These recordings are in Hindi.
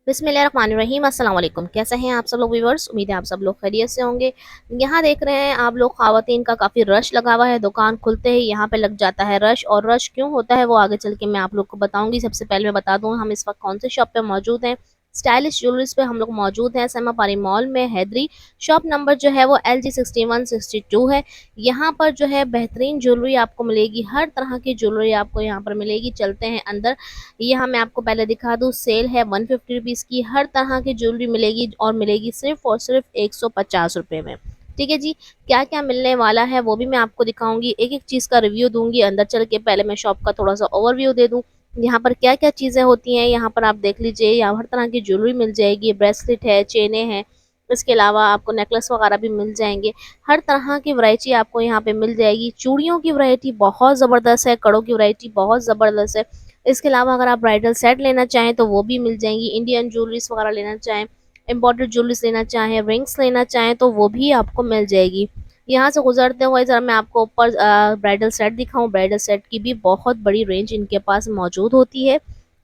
बिस्मिल्लाहिर्रहमानिर्रहीम। अस्सलाम वालेकुम। कैसे हैं आप सब लोग व्यूअर्स? उम्मीद है आप सब लोग खैरियत से होंगे। यहाँ देख रहे हैं आप लोग ख़वातीन का काफ़ी रश लगा हुआ है। दुकान खुलते ही यहाँ पे लग जाता है रश, और रश क्यों होता है वो आगे चल के मैं आप लोग को बताऊंगी। सबसे पहले मैं बता दूँ हम इस वक्त कौन से शॉप पे मौजूद हैं। स्टाइलिश ज्वेलरीज पे हम लोग मौजूद हैं समा पारी मॉल में, हैदरी। शॉप नंबर जो है वो LG6162 है। यहाँ पर जो है बेहतरीन ज्वेलरी आपको मिलेगी, हर तरह की ज्वेलरी आपको यहाँ पर मिलेगी। चलते हैं अंदर। यहाँ मैं आपको पहले दिखा दूँ, सेल है 150 रुपीज़ की। हर तरह की ज्वेलरी मिलेगी और मिलेगी सिर्फ और सिर्फ 150 रुपये में। ठीक है जी। क्या क्या मिलने वाला है वो भी मैं आपको दिखाऊंगी, एक एक चीज़ का रिव्यू दूंगी। अंदर चल के पहले मैं शॉप का थोड़ा सा ओवरव्यू दे दूँ। यहाँ पर क्या क्या चीज़ें होती हैं यहाँ पर आप देख लीजिए। यहाँ हर तरह की ज्वेलरी मिल जाएगी, ब्रेसलेट है, चेनें हैं, इसके अलावा आपको नेकलेस वगैरह भी मिल जाएंगे। हर तरह की वैरायटी आपको यहाँ पे मिल जाएगी। चूड़ियों की वैरायटी बहुत ज़बरदस्त है, कड़ों की वैरायटी बहुत ज़बरदस्त है। इसके अलावा अगर आप ब्राइडल सेट लेना चाहें तो वो भी मिल जाएंगी। इंडियन ज्वेलरीज वगैरह लेना चाहें, इम्पोर्टेड ज्वेलरीज लेना चाहें, रिंग्स लेना चाहें तो वो भी आपको मिल जाएगी। यहाँ से गुजरते हुए ज़रा मैं आपको ऊपर ब्राइडल सेट दिखाऊं। ब्राइडल सेट की भी बहुत बड़ी रेंज इनके पास मौजूद होती है।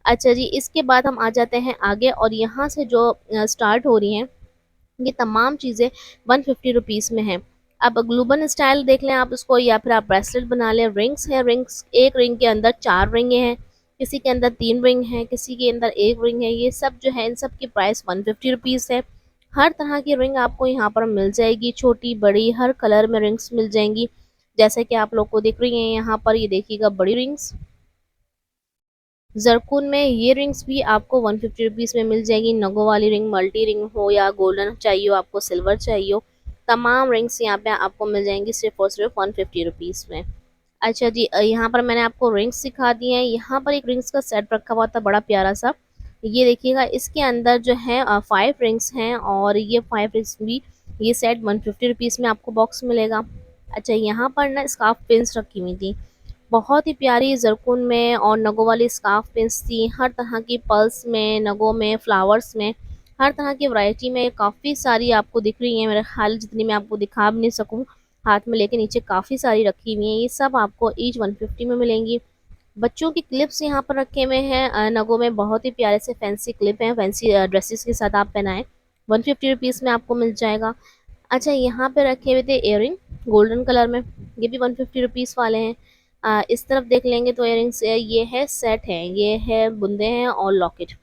अच्छा जी, इसके बाद हम आ जाते हैं आगे, और यहाँ से जो स्टार्ट हो रही हैं ये तमाम चीज़ें 150 रुपीज़ में हैं। अब ग्लूबन स्टाइल देख लें आप उसको, या फिर आप ब्रेसलेट बना लें। रिंग्स हैं, रिंग्स एक रिंग के अंदर 4 रिंगें हैं, किसी के अंदर 3 रिंग हैं, किसी के अंदर 1 रिंग है। ये सब जो है इन सब की प्राइस 150 रुपीज़ है। हर तरह की रिंग आपको यहाँ पर मिल जाएगी, छोटी बड़ी हर कलर में रिंग्स मिल जाएंगी। जैसे कि आप लोग को दिख रही हैं यहाँ पर, ये देखिएगा बड़ी रिंग्स जरकून में। ये रिंग्स भी आपको 150 रुपीज़ में मिल जाएगी। नगों वाली रिंग, मल्टी रिंग हो या गोल्डन चाहिए हो, आपको सिल्वर चाहिए हो, तमाम रिंग्स यहाँ पे आपको मिल जाएंगी सिर्फ और सिर्फ 150 रुपीज़ में। अच्छा जी, यहाँ पर मैंने आपको रिंग्स सिखा दी हैं। यहाँ पर एक रिंग्स का सेट रखा हुआ था बड़ा प्यारा सा। ये देखिएगा, इसके अंदर जो है 5 रिंग्स हैं, और ये 5 रिंग्स भी ये सेट 150 रुपीज़ में आपको बॉक्स मिलेगा। अच्छा, यहाँ पर ना स्कार्फ पिन्स रखी हुई थी, बहुत ही प्यारी जरकुन में, और नगों वाली स्कार्फ पिन्स थी। हर तरह की पर्ल्स में, नगों में, फ्लावर्स में, हर तरह की वैरायटी में काफ़ी सारी आपको दिख रही हैं। मेरे ख्याल जितनी मैं आपको दिखा भी नहीं सकूँ हाथ में लेके, नीचे काफ़ी सारी रखी हुई हैं। ये सब आपको ईच 150 में मिलेंगी। बच्चों की क्लिप्स यहाँ पर रखे हुए हैं नगों में, बहुत ही प्यारे से फैंसी क्लिप हैं, फैंसी ड्रेसेस के साथ आप पहनाएं, 150 रुपीज़ में आपको मिल जाएगा। अच्छा, यहाँ पे रखे हुए थे इयररिंग गोल्डन कलर में, ये भी 150 रुपीज़ वाले हैं। इस तरफ देख लेंगे तो इयररिंग्स ये है, सेट है, ये है बुंदे हैं और लॉकेट।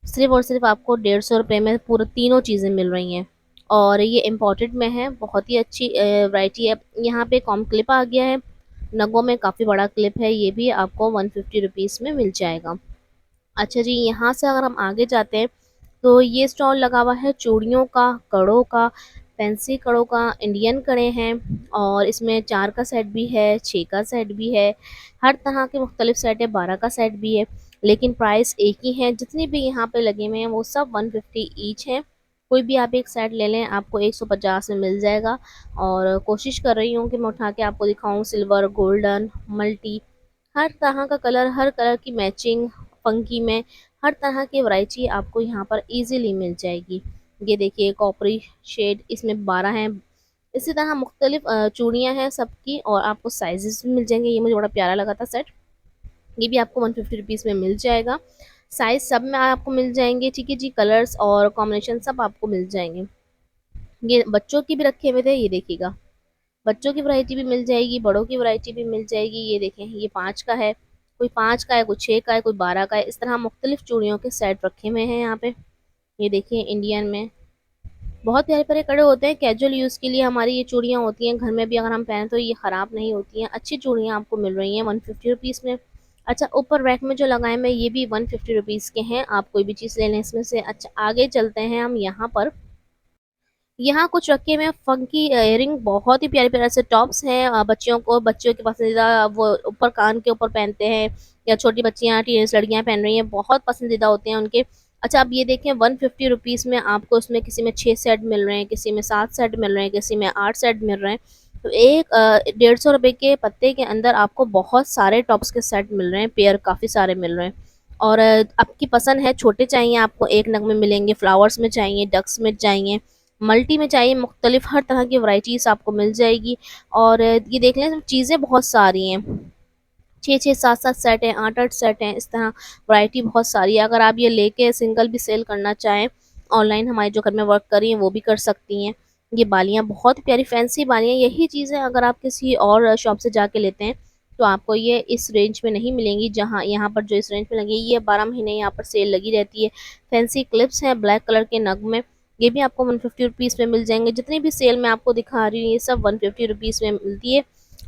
सिर्फ और सिर्फ आपको 150 रुपये में पूरे तीनों चीज़ें मिल रही हैं, और ये इम्पोर्टेड में है। बहुत ही अच्छी वैरायटी है। यहाँ पे कॉम क्लिप आ गया है, नगों में काफ़ी बड़ा क्लिप है, ये भी आपको 150 रुपीज़ में मिल जाएगा। अच्छा जी, यहाँ से अगर हम आगे जाते हैं तो ये स्टॉल लगा हुआ है चूड़ियों का, कड़ों का, फैंसी कड़ों का। इंडियन कड़े हैं, और इसमें 4 का सेट भी है, 6 का सेट भी है, हर तरह के मुख्तलिफ सेट है, 12 का सेट भी है, लेकिन प्राइस एक ही है। जितने भी यहाँ पे लगे हुए हैं वो सब 150 ईच हैं। कोई भी आप एक सेट ले लें आपको 150 में मिल जाएगा। और कोशिश कर रही हूँ कि मैं उठा के आपको दिखाऊँ, सिल्वर, गोल्डन, मल्टी, हर तरह का कलर, हर कलर की मैचिंग, फंकी में, हर तरह की वैरायटी आपको यहाँ पर इजीली मिल जाएगी। ये देखिए कॉपरी शेड, इसमें 12 हैं। इसी तरह मुख्तलिफ चूड़ियाँ हैं सबकी, और आपको साइजेस भी मिल जाएंगे। ये मुझे बड़ा प्यारा लगा था सेट, ये भी आपको 150 रुपीज़ में मिल जाएगा। साइज सब में आपको मिल जाएंगे। ठीक है जी, कलर्स और कॉम्बिनेशन सब आपको मिल जाएंगे। ये बच्चों की भी रखे हुए थे, ये देखिएगा बच्चों की वैरायटी भी मिल जाएगी, बड़ों की वैरायटी भी मिल जाएगी। ये देखें, ये 5 का है, कोई 5 का है, कोई 6 का है, कोई 12 का है। इस तरह मुख्तलिफ चूड़ियों के सेट रखे हुए हैं यहाँ पे। ये देखिए इंडियन में बहुत प्यारे प्यारे कड़े होते हैं। कैजुअल यूज़ के लिए हमारी ये चूड़ियाँ होती हैं, घर में भी अगर हम पहने तो ये ख़राब नहीं होती हैं। अच्छी चूड़ियाँ आपको मिल रही हैं 150 रुपीज़ में। अच्छा, ऊपर रैक में जो लगाए मैं ये भी 150 रुपीज़ के हैं, आप कोई भी चीज़ ले लें इसमें से। अच्छा, आगे चलते हैं हम। यहाँ पर यहाँ कुछ रखे हुए हैं फंकी इयरिंग, बहुत ही प्यारे प्यारे से टॉप्स हैं। बच्चियों को, बच्चियों के पसंदीदा, वो ऊपर कान के ऊपर पहनते हैं, या छोटी बच्चियाँ, टीनेज लड़कियाँ पहन रही हैं, बहुत पसंदीदा होते हैं उनके। अच्छा, अब ये देखें 150 रुपीज़ में आपको इसमें किसी में 6 सेट मिल रहे हैं, किसी में 7 सेट मिल रहे हैं, किसी में 8 सेट मिल रहे हैं। तो एक 150 रुपये के पत्ते के अंदर आपको बहुत सारे टॉप्स के सेट मिल रहे हैं, पेयर काफ़ी सारे मिल रहे हैं। और आपकी पसंद है, छोटे चाहिए आपको 1 नग में मिलेंगे, फ्लावर्स में चाहिए, डक्स में चाहिए, मल्टी में चाहिए, मुख्तलिफ हर तरह की वैरायटीज़ आपको मिल जाएगी। और ये देख लें चीज़ें बहुत सारी हैं। 6-6 7-7 सेट हैं, 8-8 सेट हैं, इस तरह वैरायटी बहुत सारी है। अगर आप ये लेके सिंगल भी सेल करना चाहें, ऑनलाइन हमारे जो घर में वर्क कर रही हैं वो भी कर सकती हैं। ये बालियाँ बहुत प्यारी फैंसी बालियाँ, यही चीज़ें अगर आप किसी और शॉप से जाके लेते हैं तो आपको ये इस रेंज में नहीं मिलेंगी, जहाँ यहाँ पर जो इस रेंज में लगी है, ये 12 महीने यहाँ पर सेल लगी रहती है। फैंसी क्लिप्स हैं ब्लैक कलर के नग में, ये भी आपको 150 रुपीज़ में मिल जाएंगे। जितनी भी सेल मैं आपको दिखा रही हूँ ये सब 150 रुपीज़ में मिलती है।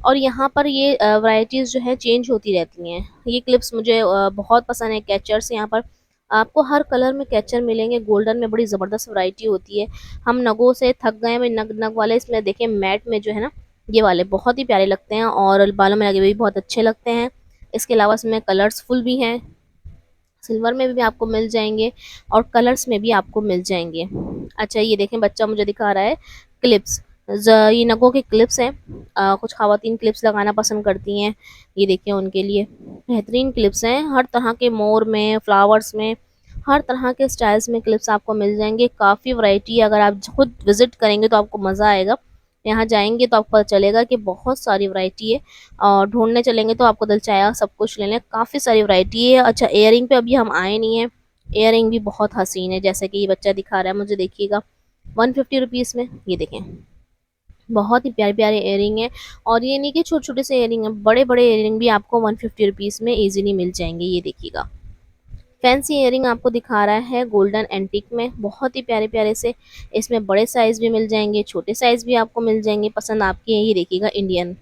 और यहाँ पर ये वैराइटीज़ जो है चेंज होती रहती हैं। ये क्लिप्स मुझे बहुत पसंद है। कैचर्स यहाँ पर आपको हर कलर में कैचर मिलेंगे, गोल्डन में बड़ी ज़बरदस्त वैरायटी होती है। हम नगों से थक गए हैं, नग नग वाले इसमें देखें मैट में जो है ना, ये वाले बहुत ही प्यारे लगते हैं और बालों में लगे हुए भी बहुत अच्छे लगते हैं। इसके अलावा इसमें कलर्सफुल भी हैं, सिल्वर में भी आपको मिल जाएंगे और कलर्स में भी आपको मिल जाएंगे। अच्छा ये देखें बच्चा मुझे दिखा रहा है क्लिप्स, ये नगों के क्लिप्स हैं। कुछ ख़वातीन क्लिप्स लगाना पसंद करती हैं, ये देखिए उनके लिए बेहतरीन क्लिप्स हैं। हर तरह के मोर में, फ्लावर्स में, हर तरह के स्टाइल्स में क्लिप्स आपको मिल जाएंगे। काफ़ी वैरायटी है, अगर आप खुद विज़िट करेंगे तो आपको मज़ा आएगा। यहाँ जाएंगे तो आपको पता चलेगा कि बहुत सारी वैरायटी है, और ढूँढने चलेंगे तो आपको दिल चाहेगा सब कुछ ले लें, काफ़ी सारी वैरायटी है। अच्छा इयररिंग पे अभी हम आए नहीं हैं, इयररिंग भी बहुत हसीन है, जैसे कि ये बच्चा दिखा रहा है मुझे, देखिएगा 150 रुपीज़ में। ये देखें बहुत ही प्यारे प्यारे इयररिंग है, और ये नहीं कि छोटे छोटे से इयररिंग है, बड़े बड़े इयररिंग भी आपको 150 रुपीज़ में ईजिली मिल जाएंगे। ये देखिएगा फैंसी इयररिंग आपको दिखा रहा है गोल्डन एंटीक में, बहुत ही प्यारे प्यारे से। इसमें बड़े साइज़ भी मिल जाएंगे, छोटे साइज़ भी आपको मिल जाएंगे, पसंद आपकी है। ये देखिएगा इंडियन,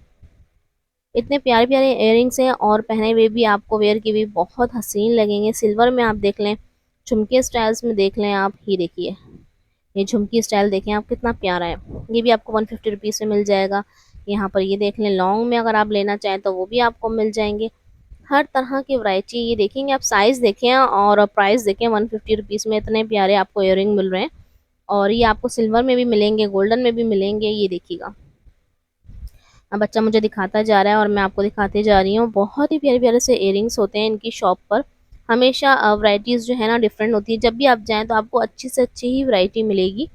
इतने प्यारे प्यारे इयररिंग्स हैं और पहने हुए भी आपको वेयर की भी बहुत हसीन लगेंगे। सिल्वर में आप देख लें, झुमके स्टाइल्स में देख लें आप, ये देखिए ये झुमकी स्टाइल देखें आप कितना प्यारा है, ये भी आपको 150 रुपीज़ में मिल जाएगा। यहाँ पर ये देख लें लॉन्ग में अगर आप लेना चाहें तो वो भी आपको मिल जाएंगे। हर तरह की वैरायटी ये देखेंगे आप, साइज़ देखें और प्राइस देखें। 150 रुपीज़ में इतने प्यारे आपको इयररिंग मिल रहे हैं, और ये आपको सिल्वर में भी मिलेंगे, गोल्डन में भी मिलेंगे। ये देखिएगा अब बच्चा मुझे दिखाता जा रहा है और मैं आपको दिखाते जा रही हूँ। बहुत ही प्यारे प्यारे से इयररिंग्स होते हैं इनकी शॉप पर। हमेशा वैरायटीज़ जो है ना डिफरेंट होती है, जब भी आप जाएँ तो आपको अच्छी से अच्छी ही वैरायटी मिलेगी।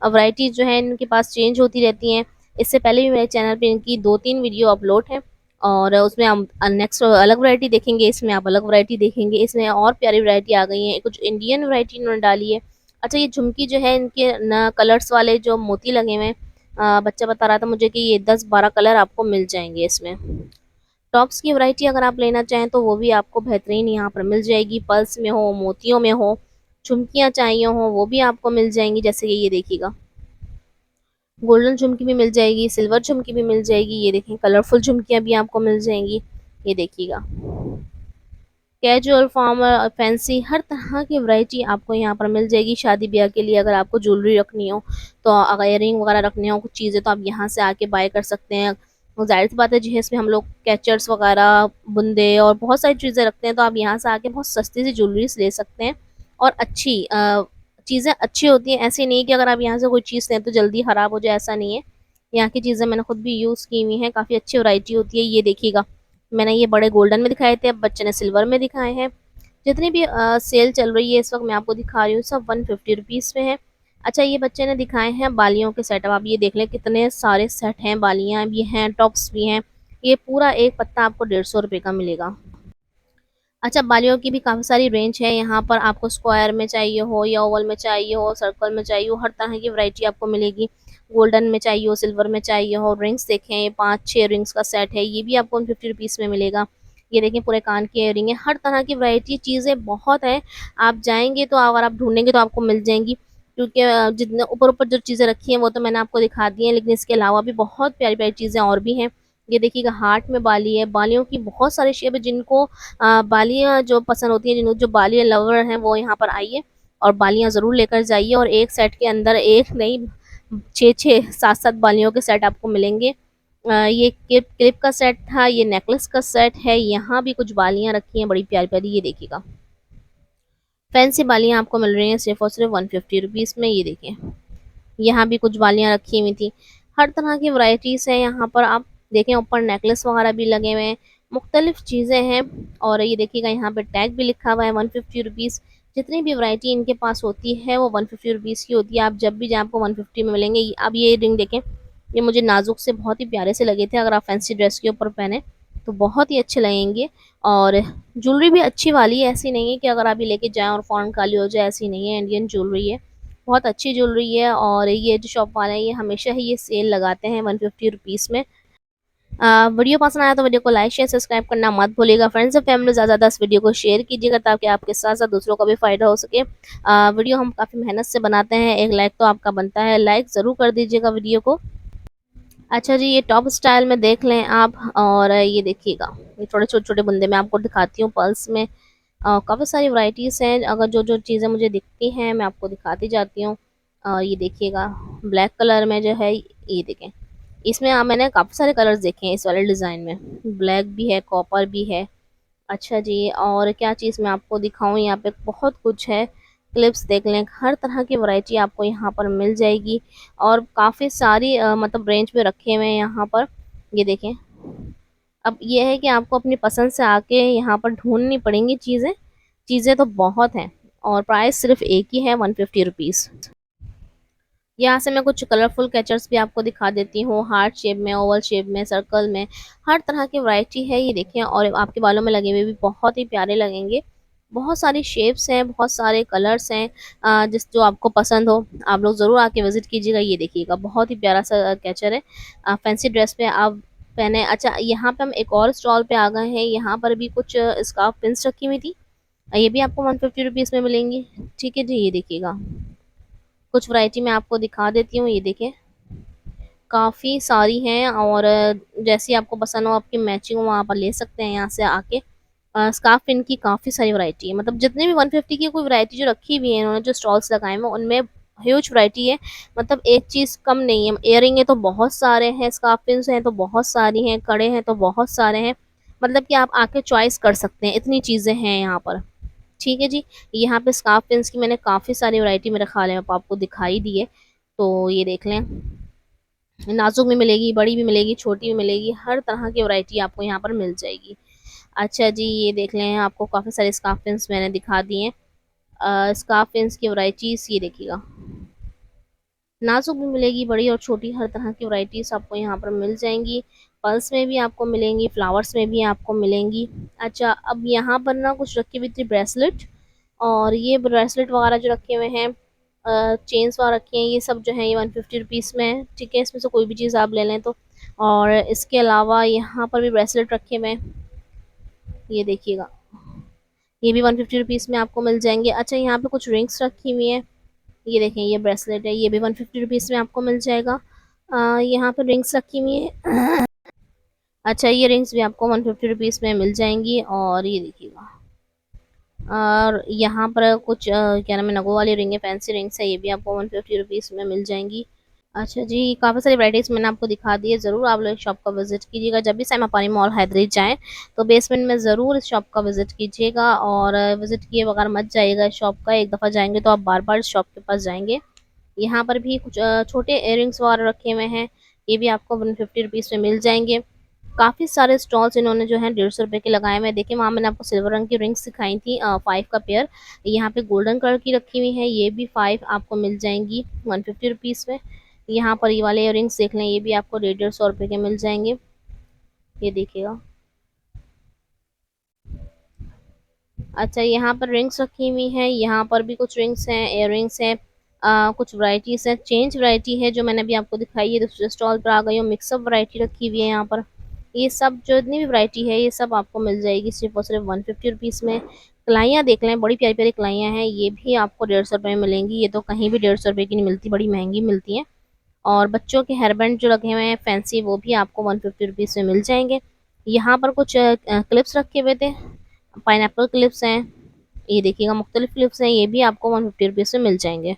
वैरायटीज़ जो है इनके पास चेंज होती रहती हैं। इससे पहले भी मेरे चैनल पे इनकी 2-3 वीडियो अपलोड है, और उसमें हम नेक्स्ट अलग वैरायटी देखेंगे, इसमें आप अलग वैरायटी देखेंगे। इसमें और प्यारी वैरायटी आ गई है, कुछ इंडियन वैरायटी इन्होंने डाली है। अच्छा ये झुमकी जो है इनके न कलर्स वाले जो मोती लगे हुए हैं, बच्चा बता रहा था मुझे कि ये 10-12 कलर आपको मिल जाएंगे इसमें। टॉप्स की वैरायटी अगर आप लेना चाहें तो वो भी आपको बेहतरीन यहाँ पर मिल जाएगी, पर्ल्स में हो, मोतियों में हो, झुमकियाँ चाहिए हो वो भी आपको मिल जाएंगी। जैसे कि ये देखिएगा गोल्डन झुमकी भी मिल जाएगी, सिल्वर झुमकी भी मिल जाएगी। ये देखें कलरफुल झुमकियाँ भी आपको मिल जाएंगी। ये देखिएगा कैजुअल, फॉर्मल, फैंसी, हर तरह की वैरायटी आपको यहाँ पर मिल जाएगी। शादी ब्याह के लिए अगर आपको ज्वेलरी रखनी हो, तो अगर इयररिंग वगैरह रखनी हो कुछ चीज़ें, तो आप यहाँ से आके बाय कर सकते हैं। ज़ाहिर सी बात है जहेज़ में हम लोग कैचर्स वगैरह, बुंदे और बहुत सारी चीज़ें रखते हैं, तो आप यहाँ से आके बहुत सस्ती सी ज्वेलरीज ले सकते हैं। और अच्छी चीज़ें अच्छी होती हैं, ऐसी नहीं कि अगर आप यहाँ से कोई चीज़ लें तो जल्दी ख़राब हो जाए, ऐसा नहीं है। यहाँ की चीज़ें मैंने खुद भी यूज़ की हुई हैं, काफ़ी अच्छी वैरायटी होती है। ये देखिएगा मैंने ये बड़े गोल्डन में दिखाए थे, अब बच्चे ने सिल्वर में दिखाए हैं। जितनी भी सेल चल रही है इस वक्त मैं आपको दिखा रही हूँ, सब 150 रुपीज़ में है। अच्छा ये बच्चे ने दिखाए हैं बालियों के सेट, अब आप ये देख लें कितने सारे सेट हैं, बालियाँ भी हैं, टॉप्स भी हैं। ये पूरा एक पत्ता आपको 150 रुपये का मिलेगा। अच्छा बालियों की भी काफ़ी सारी रेंज है यहाँ पर, आपको स्क्वायर में चाहिए हो या ओवल में चाहिए हो, सर्कल में चाहिए हो, हर तरह की वैरायटी आपको मिलेगी। गोल्डन में चाहिए हो, सिल्वर में चाहिए हो। रिंग्स देखें, ये 5-6 रिंग्स का सेट है, ये भी आपको 150 रुपीज़ में मिलेगा। ये देखें पूरे कान की इयररिंग है, हर तरह की वैरायटी, चीज़ें बहुत है। आप जाएंगे तो अगर आप ढूंढेंगे तो आपको मिल जाएंगी, क्योंकि जितने ऊपर ऊपर जो चीज़ें रखी हैं वो तो मैंने आपको दिखा दी हैं, लेकिन इसके अलावा भी बहुत प्यारी प्यारी चीज़ें और भी हैं। ये देखिएगा हार्ट में बाली है, बालियों की बहुत सारे शेप है। जिनको बालियाँ जो पसंद होती हैं, जिनको जो बालियाँ लवर हैं, वो यहाँ पर आइए और बालियाँ ज़रूर लेकर जाइए। और एक सेट के अंदर एक नहीं 6-6 7-7 बालियों के सेट आपको मिलेंगे। ये क्लिप का सेट था, ये नेकलेस का सेट है, यहाँ भी कुछ बालियाँ रखी हैं बड़ी प्यारी प्यारी। ये देखिएगा फैंसी बालियाँ आपको मिल रही हैं सिर्फ और सिर्फ 150 रुपीज़ में। ये देखिए यहाँ भी कुछ बालियाँ रखी हुई थी, हर तरह की वैरायटीज़ है यहाँ पर। आप देखें ऊपर नेकलेस वगैरह भी लगे हुए हैं, मुख्तलिफ चीज़ें हैं। और ये देखिएगा यहाँ पे टैग भी लिखा हुआ है 150 रुपीज़। जितनी भी वैरायटी इनके पास होती है वो 150 रुपीज़ की होती है, आप जब भी जाए आपको 150 में मिलेंगे। अब ये रिंग देखें, ये मुझे नाजुक से बहुत ही प्यारे से लगे थे, अगर आप फैंसी ड्रेस के ऊपर पहने तो बहुत ही अच्छे लगेंगे। और ज्वेलरी भी अच्छी वाली है, ऐसी नहीं है कि अगर आप ये लेके जाएँ और फ़ौरन खाली हो जाए, ऐसी नहीं है। इंडियन ज्वेलरी है, बहुत अच्छी ज्वेलरी है। और ये जो शॉप वाले हैं ये हमेशा ही ये सेल लगाते हैं 150 रुपीज़ में। वीडियो पसंद आया तो वीडियो को लाइक शेयर सब्सक्राइब करना मत भूलिएगा। फ्रेंड्स और फैमिली ज़्यादा ज़्यादा इस वीडियो को शेयर कीजिएगा ताकि आपके साथ साथ दूसरों का भी फ़ायदा हो सके। वीडियो हम काफ़ी मेहनत से बनाते हैं, एक लाइक तो आपका बनता है, लाइक ज़रूर कर दीजिएगा वीडियो को। अच्छा जी, ये टॉप स्टाइल में देख लें आप। और ये देखिएगा, ये थोड़े छोटे-छोटे बुंदे मैं आपको दिखाती हूँ पर्ल्स में। काफ़ी सारी वैराइटीज़ हैं, अगर जो-जो चीज़ें मुझे दिखती हैं मैं आपको दिखाती जाती हूँ। ये देखिएगा, ब्लैक कलर में जो है ये देखें, इसमें मैंने काफ़ी सारे कलर्स देखे हैं इस वाले डिज़ाइन में। ब्लैक भी है, कॉपर भी है। अच्छा जी, और क्या चीज़ मैं आपको दिखाऊँ, यहाँ पे बहुत कुछ है। क्लिप्स देख लें, हर तरह की वैरायटी आपको यहाँ पर मिल जाएगी। और काफ़ी सारी मतलब रेंज में रखे हुए हैं यहाँ पर। ये देखें, अब ये है कि आपको अपनी पसंद से आके यहाँ पर ढूँढनी पड़ेंगी चीज़ें। चीज़ें तो बहुत हैं और प्राइस सिर्फ़ एक ही है, 150 रुपीज़। यहाँ से मैं कुछ कलरफुल कैचर्स भी आपको दिखा देती हूँ, हार्ट शेप में, ओवल शेप में, सर्कल में, हर तरह की वैरायटी है। ये देखिए, और आपके बालों में लगे हुए भी बहुत ही प्यारे लगेंगे। बहुत सारी शेप्स हैं, बहुत सारे कलर्स हैं, जिस जो आपको पसंद हो आप लोग ज़रूर आके विज़िट कीजिएगा। ये देखिएगा, बहुत ही प्यारा सा कैचर है, फैंसी ड्रेस पे आप पहने। अच्छा, यहाँ पे हम एक और स्टॉल पे आ गए हैं, यहाँ पर भी कुछ स्कार्फ पिन्स रखी हुई थी। ये भी आपको 150 रुपीज़ में मिलेंगी। ठीक है जी, ये देखिएगा, कुछ वैरायटी मैं आपको दिखा देती हूँ। ये देखिए, काफ़ी सारी हैं, और जैसी आपको पसंद हो, आपकी मैचिंग हो, वहाँ पर ले सकते हैं यहाँ से आके। स्कार्फ पिन की काफ़ी सारी वैरायटी है, मतलब जितने भी 150 की कोई वैरायटी जो रखी हुई है इन्होंने, जो स्टॉल्स लगाए हुए हैं उनमें ह्यूज वैरायटी है। मतलब एक चीज़ कम नहीं है। इयररिंग है तो बहुत सारे हैं, स्कार्फ पिन्स हैं तो बहुत सारी हैं, कड़े हैं तो बहुत सारे हैं। मतलब कि आप आके चॉइस कर सकते हैं, इतनी चीज़ें हैं यहाँ पर। ठीक है जी, यहाँ पे स्कार्फ पिन्स की मैंने काफ़ी सारी वैरायटी मेरे ख़्याल में आपको दिखाई दी है, तो ये देख लें। नाज़ुक भी मिलेगी, बड़ी भी मिलेगी, छोटी भी मिलेगी, हर तरह की वैरायटी आपको यहाँ पर मिल जाएगी। अच्छा जी, ये देख लें, आपको काफ़ी सारे स्कार्फ पिन्स मैंने दिखा दिए हैं। स्कार्फ पिन्स की वैराइटीज़ ये देखिएगा, नाज़ुक भी मिलेगी, बड़ी और छोटी, हर तरह की वैराइटीज़ आपको यहाँ पर मिल जाएँगी। पर्ल्स में भी आपको मिलेंगी, फ्लावर्स में भी आपको मिलेंगी। अच्छा, अब यहाँ पर ना कुछ रखी हुई थी ब्रेसलेट, और ये ब्रेसलेट वगैरह जो रखे हुए हैं, चेन्स वगैरह रखी हैं, ये सब जो है ये 150 रुपीज़ में है। ठीक है, इसमें से कोई भी चीज़ आप ले लें तो। और इसके अलावा यहाँ पर भी ब्रेसलेट रखे हुए हैं, ये देखिएगा, ये भी 150 रुपीज़ में आपको मिल जाएँगे। अच्छा, यहाँ पे कुछ रिंग्स रखी हुई हैं, ये देखें, ये ब्रेसलेट है, ये भी 150 रुपीज़ में आपको मिल जाएगा। यहाँ पे रिंग्स रखी हुई हैं। अच्छा, ये रिंग्स भी आपको 150 रुपीज़ में मिल जाएँगी। और ये देखिएगा, और यहाँ पर कुछ क्या नाम है, नगों वाली रिंग है, फैंसी रिंग्स है, ये भी आपको 150 रुपीज़ में मिल जाएँगी। अच्छा जी, काफ़ी सारी वैराइटीज़ मैंने आपको दिखा दी है, ज़रूर आप लोग शॉप का विज़िट कीजिएगा। जब भी सैमापानी मॉल हैदरी जाएँ, तो बेसमेंट में ज़रूर इस शॉप का विज़िट कीजिएगा, और विज़िट किए बगैर मत जाइएगा इस शॉप का। एक दफ़ा जाएँगे तो आप बार-बार इस शॉप के पास जाएँगे। यहाँ पर भी कुछ छोटे इयररिंग्स वगैरह रखे हुए हैं, ये भी आपको 150 रुपीज़ में मिल जाएँगे। काफ़ी सारे स्टॉल्स इन्होंने जो है 150 रुपए के लगाए हुए हैं। देखिए, वहाँ मैंने आपको सिल्वर रंग की रिंग्स दिखाई थी, 5 का पेयर। यहाँ पे गोल्डन कलर की रखी हुई है, ये भी 5 आपको मिल जाएँगी 150 रुपीज़ में। यहाँ पर ये वाले इयररिंग्स देख लें, ये भी आपको 150 रुपए के मिल जाएँगे। ये देखिएगा। अच्छा, यहाँ पर रिंग्स रखी हुई हैं, यहाँ पर भी कुछ रिंग्स हैं, इयररिंग्स हैं, कुछ वैराइटीज़ हैं, चेंज वैराइटी है जो मैंने अभी आपको दिखाई है। दूसरे स्टॉल पर आ गई हूँ, मिक्सअप वैराइटी रखी हुई है यहाँ पर। ये सब जितनी भी वैराइटी है ये सब आपको मिल जाएगी सिर्फ़ और सिर्फ 150 रुपीज़ में। कलाइयाँ देख लें, बड़ी प्यारी-प्यारी कलाइयाँ हैं, ये भी आपको 150 रुपए में मिलेंगी। ये तो कहीं भी 150 रुपए की नहीं मिलती, बड़ी महँगी मिलती हैं। और बच्चों के हेयरबैंड जो रखे हुए हैं फैंसी, वो भी आपको 150 रुपीज़ में मिल जाएँगे। यहाँ पर कुछ क्लिप्स रखे हुए थे, पाइनएप्पल क्लिप्स हैं, ये देखिएगा, मुख्तलिफ क्लिप्स हैं, ये भी आपको 150 रुपीज़ में मिल जाएँगे।